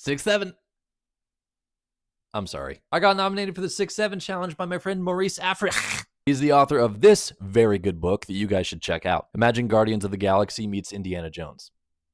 6-7. I'm sorry. I got nominated for the 6-7 challenge by my friend Maurice Afric. He's the author of this very good book that you guys should check out. Imagine Guardians of the Galaxy meets Indiana Jones.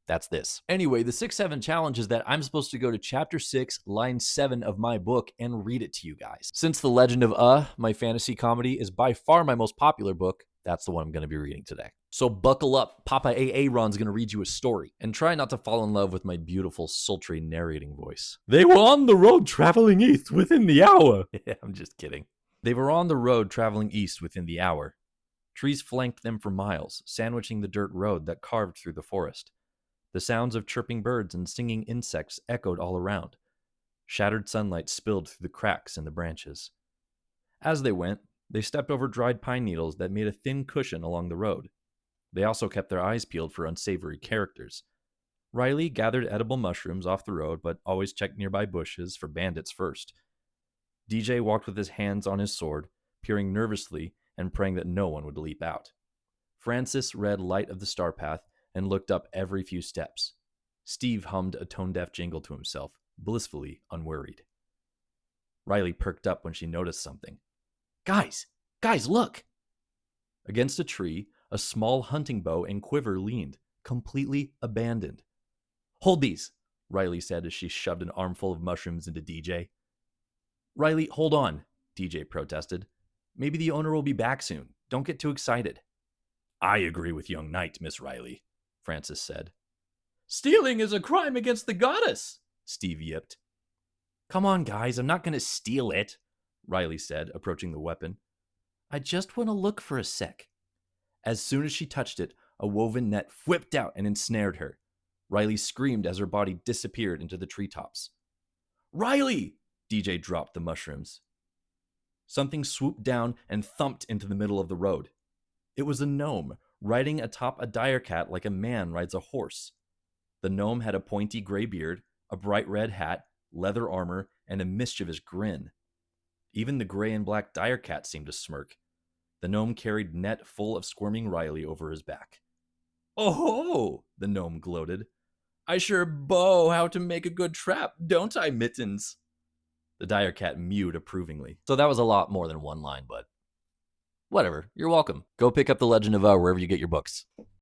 That's this. Anyway, the 6-7 challenge is that I'm supposed to go to chapter 6, line 7 of my book and read it to you guys. Since The Legend of my fantasy comedy, is by far my most popular book, that's the one I'm going to be reading today. So buckle up. Papa Aaron's going to read you a story. And try not to fall in love with my beautiful, sultry narrating voice. They were on the road traveling east within the hour. I'm just kidding. They were on the road traveling east within the hour. Trees flanked them for miles, sandwiching the dirt road that carved through the forest. The sounds of chirping birds and singing insects echoed all around. Shattered sunlight spilled through the cracks in the branches. As they went, they stepped over dried pine needles that made a thin cushion along the road. They also kept their eyes peeled for unsavory characters. Riley gathered edible mushrooms off the road, but always checked nearby bushes for bandits first. DJ walked with his hands on his sword, peering nervously and praying that no one would leap out. Francis read Light of the Star Path and looked up every few steps. Steve hummed a tone-deaf jingle to himself, blissfully unworried. Riley perked up when she noticed something. Guys, look! Against a tree, a small hunting bow and quiver leaned, completely abandoned. Hold these, Riley said as she shoved an armful of mushrooms into DJ. Riley, hold on, DJ protested. Maybe the owner will be back soon. Don't get too excited. I agree with young knight, Miss Riley, Francis said. Stealing is a crime against the goddess, Steve yipped. Come on, guys, I'm not going to steal it, Riley said, approaching the weapon. I just want to look for a sec. As soon as she touched it, a woven net whipped out and ensnared her. Riley screamed as her body disappeared into the treetops. Riley! DJ dropped the mushrooms. Something swooped down and thumped into the middle of the road. It was a gnome, riding atop a dire cat like a man rides a horse. The gnome had a pointy gray beard, a bright red hat, leather armor, and a mischievous grin. Even the gray and black dire cat seemed to smirk. The gnome carried net full of squirming Riley over his back. Oh-ho! The gnome gloated. I sure bow how to make a good trap, don't I, Mittens? The dire cat mewed approvingly. So that was a lot more than one line, but whatever. You're welcome. Go pick up The Legend of wherever you get your books.